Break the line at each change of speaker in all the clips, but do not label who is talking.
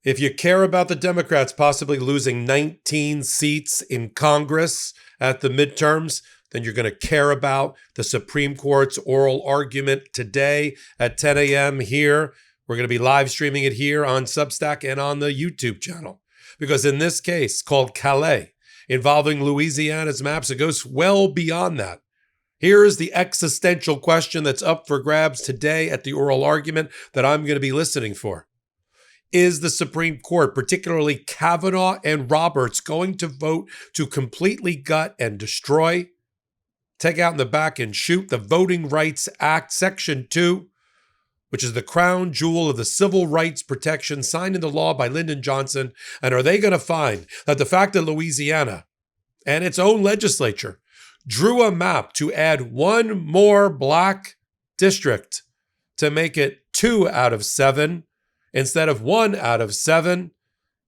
If you care about the Democrats possibly losing 19 seats in Congress at the midterms, then you're going to care about the Supreme Court's oral argument today at 10 a.m. here. We're going to be live streaming it here on Substack and on the YouTube channel. Because in this case called Calais, involving Louisiana's maps, it goes well beyond that. Here is the existential question that's up for grabs today at the oral argument that I'm going to be listening for. Is the Supreme Court, particularly Kavanaugh and Roberts, going to vote to completely gut and destroy, take out in the back and shoot the Voting Rights Act, Section 2, which is the crown jewel of the civil rights protection signed into law by Lyndon Johnson? And are they going to find that the fact that Louisiana and its own legislature drew a map to add one more black district to make it 2 out of 7 instead of 1 out of 7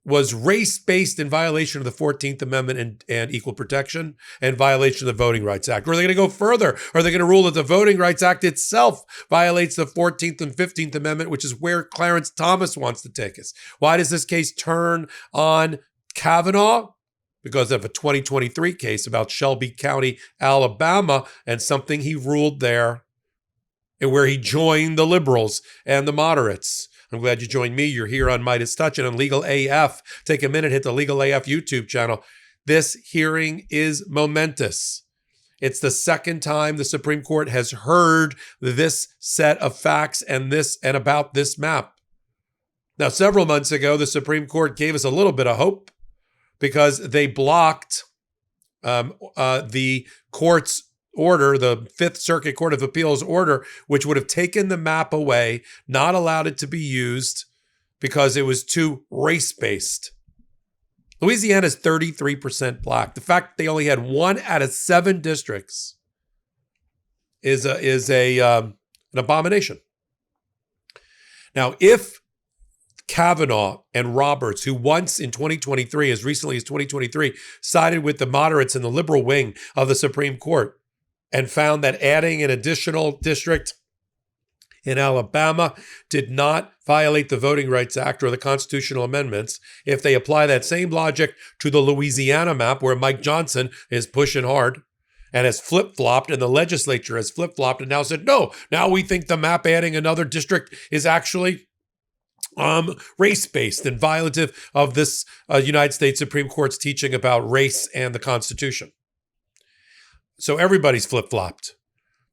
was race-based in violation of the 14th Amendment and equal protection and violation of the Voting Rights Act? Or are they going to go further? Are they going to rule that the Voting Rights Act itself violates the 14th and 15th Amendment, which is where Clarence Thomas wants to take us? Why does this case turn on Kavanaugh? Because of a 2023 case about Shelby County, Alabama, and something he ruled there, and where he joined the liberals and the moderates. I'm glad you joined me. You're here on Midas Touch and on Legal AF. Take a minute, hit the Legal AF YouTube channel. This hearing is momentous. It's the second time the Supreme Court has heard this set of facts and about this map. Now, several months ago, the Supreme Court gave us a little bit of hope because they blocked the court's order, the Fifth Circuit Court of Appeals order, which would have taken the map away, not allowed it to be used because it was too race-based. Louisiana is 33% black. The fact they only had 1 out of 7 districts is an abomination. Now, if Kavanaugh and Roberts, who once in 2023, as recently as 2023, sided with the moderates in the liberal wing of the Supreme Court and found that adding an additional district in Alabama did not violate the Voting Rights Act or the constitutional amendments, if they apply that same logic to the Louisiana map where Mike Johnson is pushing hard and has flip-flopped and the legislature has flip-flopped and now said, no, now we think the map adding another district is actually race-based and violative of this United States Supreme Court's teaching about race and the Constitution. So everybody's flip-flopped.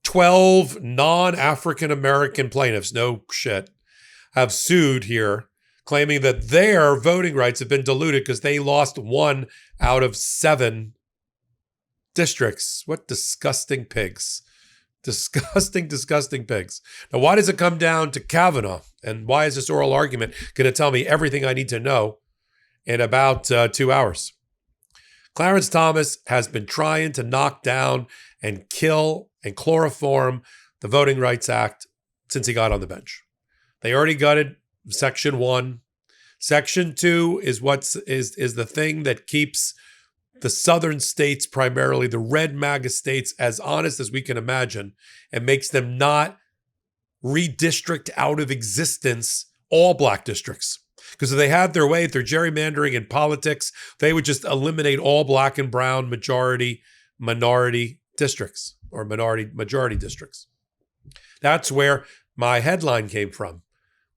12 non-African-American plaintiffs, no shit, have sued here, claiming that their voting rights have been diluted because they lost 1 out of 7 districts. What disgusting pigs. Disgusting, disgusting pigs. Now, why does it come down to Kavanaugh? And why is this oral argument going to tell me everything I need to know in about 2 hours? Clarence Thomas has been trying to knock down and kill and chloroform the Voting Rights Act since he got on the bench. They already gutted Section 1. Section 2 is is the thing that keeps the southern states, primarily the red MAGA states, as honest as we can imagine, and makes them not redistrict out of existence all black districts. Because if they had their way through gerrymandering in politics, they would just eliminate all black and brown minority districts or majority districts. That's where my headline came from.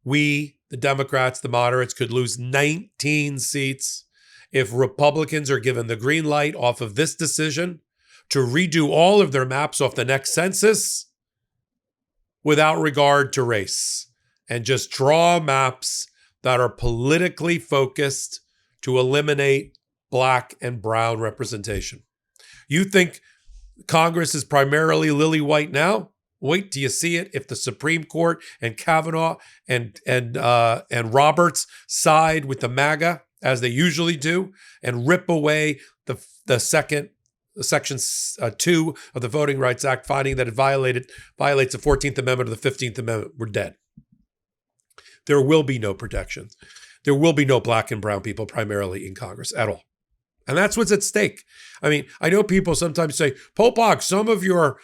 We, the Democrats, the moderates, could lose 19 seats if Republicans are given the green light off of this decision to redo all of their maps off the next census without regard to race and just draw maps that are politically focused to eliminate black and brown representation. You think Congress is primarily lily white now? Wait till you see it if the Supreme Court and Kavanaugh and Roberts side with the MAGA, as they usually do, and rip away the Section 2 of the Voting Rights Act, finding that it violates the 14th Amendment or the 15th Amendment. We're dead. There will be no protections. There will be no black and brown people primarily in Congress at all. And that's what's at stake. I mean, I know people sometimes say, Popok, some of your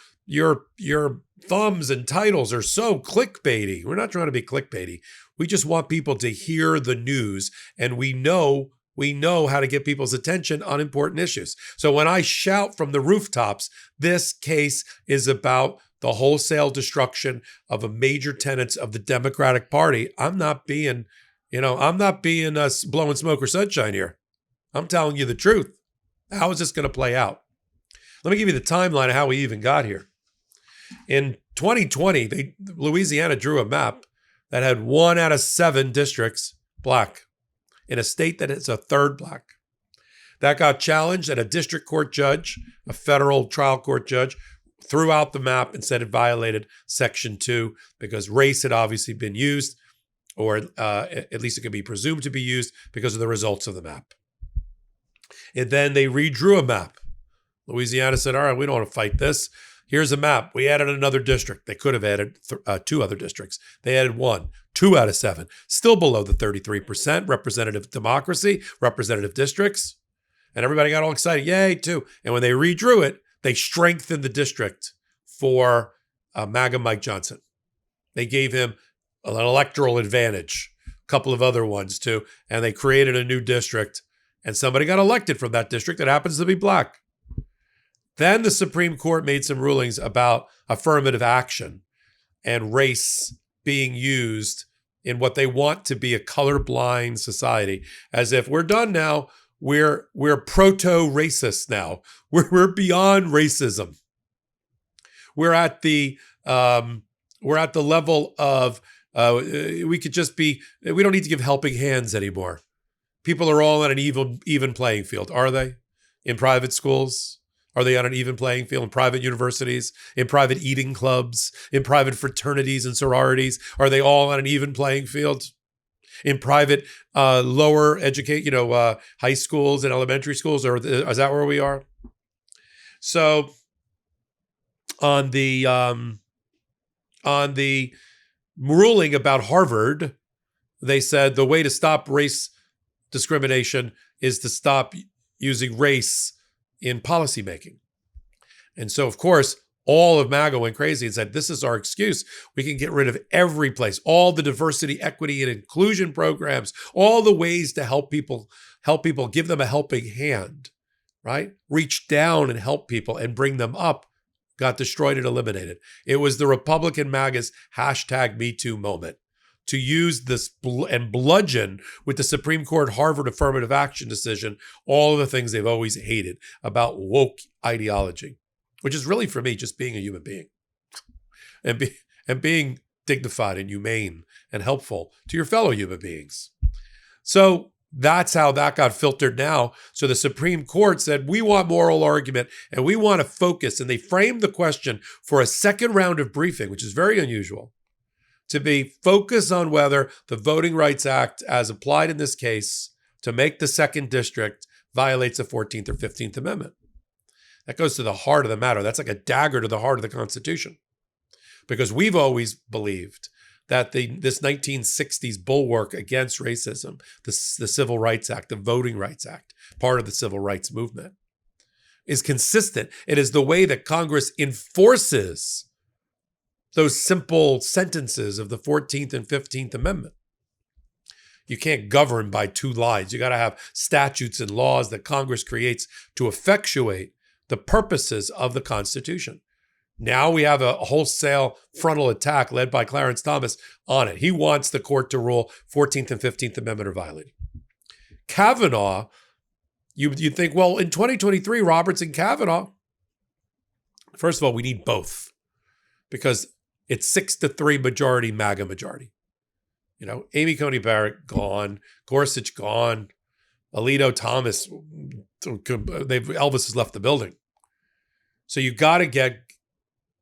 thumbs and titles are so clickbaity. We're not trying to be clickbaity. We just want people to hear the news, and we know how to get people's attention on important issues. So when I shout from the rooftops, this case is about the wholesale destruction of a major tenets of the Democratic Party. I'm not being blowing smoke or sunshine here. I'm telling you the truth. How is this going to play out? Let me give you the timeline of how we even got here. In 2020, Louisiana drew a map that had 1 out of 7 districts black in a state that is a third black. That got challenged, and a district court judge, a federal trial court judge, threw out the map and said it violated Section 2 because race had obviously been used, or at least it could be presumed to be used because of the results of the map. And then they redrew a map. Louisiana said, all right, we don't want to fight this. Here's a map. We added another district. They could have added 2 other districts. They added 1, 2 out of 7, still below the 33% representative democracy, representative districts. And everybody got all excited. Yay, 2. And when they redrew it, they strengthened the district for MAGA Mike Johnson. They gave him an electoral advantage, a couple of other ones too, and they created a new district, and somebody got elected from that district that happens to be black. Then the Supreme Court made some rulings about affirmative action and race being used in what they want to be a colorblind society, as if we're done now. We're proto-racist now. We're beyond racism. We're at the level of we could just be. We don't need to give helping hands anymore. People are all on an even playing field, are they? In private schools, are they on an even playing field? In private universities, in private eating clubs, in private fraternities and sororities, are they all on an even playing field? In private lower educate, high schools and elementary schools, or is that where we are? So on the ruling about Harvard, they said the way to stop race discrimination is to stop using race in policymaking. And so, of course, all of MAGA went crazy and said, this is our excuse. We can get rid of every place, all the diversity, equity, and inclusion programs, all the ways to help people, give them a helping hand, right? Reach down and help people and bring them up, got destroyed and eliminated. It was the Republican MAGA's #MeToo moment to use this and bludgeon with the Supreme Court Harvard affirmative action decision all of the things they've always hated about woke ideology, which is really, for me, just being a human being and being dignified and humane and helpful to your fellow human beings. So that's how that got filtered now. So the Supreme Court said, we want moral argument and we want to focus. And they framed the question for a second round of briefing, which is very unusual, to be focused on whether the Voting Rights Act, as applied in this case, to make the second district, violates the 14th or 15th Amendment. That goes to the heart of the matter. That's like a dagger to the heart of the Constitution. Because we've always believed that this 1960s bulwark against racism, the Civil Rights Act, the Voting Rights Act, part of the civil rights movement, is consistent. It is the way that Congress enforces those simple sentences of the 14th and 15th Amendment. You can't govern by 2 lines. You got to have statutes and laws that Congress creates to effectuate the purposes of the Constitution. Now we have a wholesale frontal attack led by Clarence Thomas on it. He wants the court to rule 14th and 15th Amendment are violated. Kavanaugh, you'd think, well, in 2023, Roberts and Kavanaugh, first of all, we need both because it's 6-3 majority, MAGA majority. Amy Coney Barrett gone, Gorsuch gone, Alito, Thomas, Elvis has left the building. So you got to get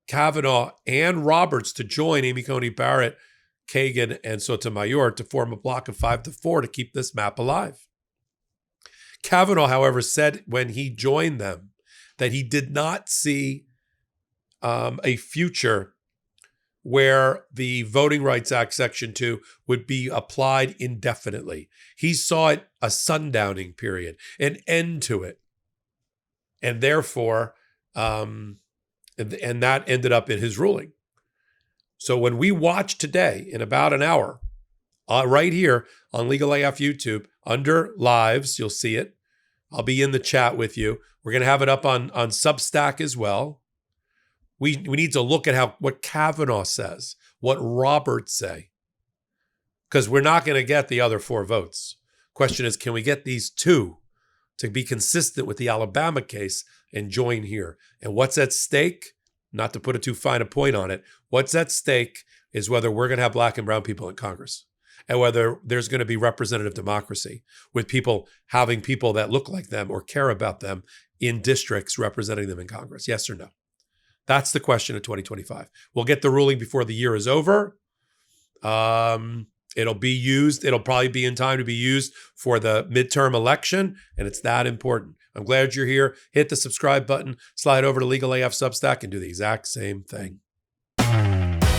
Kavanaugh and Roberts to join Amy Coney Barrett, Kagan, and Sotomayor to form a block of 5-4 to keep this map alive. Kavanaugh, however, said when he joined them that he did not see a future where the Voting Rights Act Section 2 would be applied indefinitely. He saw it a sundowning period, an end to it. And therefore, and that ended up in his ruling. So when we watch today in about an hour, right here on Legal AF YouTube, under lives, you'll see it. I'll be in the chat with you. We're going to have it up on Substack as well. We need to look at what Kavanaugh says, what Roberts say, because we're not going to get the other 4 votes. Question is, can we get these 2 to be consistent with the Alabama case and join here? And what's at stake? Not to put too fine a point on it, what's at stake is whether we're going to have black and brown people in Congress and whether there's going to be representative democracy with people having people that look like them or care about them in districts representing them in Congress. Yes or no? That's the question of 2025. We'll get the ruling before the year is over. It'll be used. It'll probably be in time to be used for the midterm election, and it's that important. I'm glad you're here. Hit the subscribe button, slide over to Legal AF Substack, and do the exact same thing.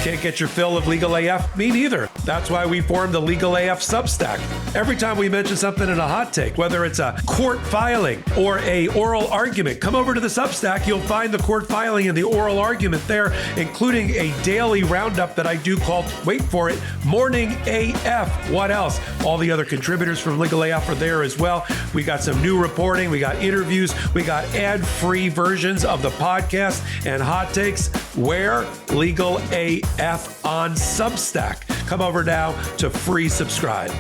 Can't get your fill of Legal AF? Me neither. That's why we formed the Legal AF Substack. Every time we mention something in a hot take, whether it's a court filing or a oral argument, come over to the Substack. You'll find the court filing and the oral argument there, including a daily roundup that I do called, wait for it, Morning AF. What else? All the other contributors from Legal AF are there as well. We got some new reporting. We got interviews. We got ad-free versions of the podcast and hot takes. Where? Legal AF on Substack. Come over now to free subscribe.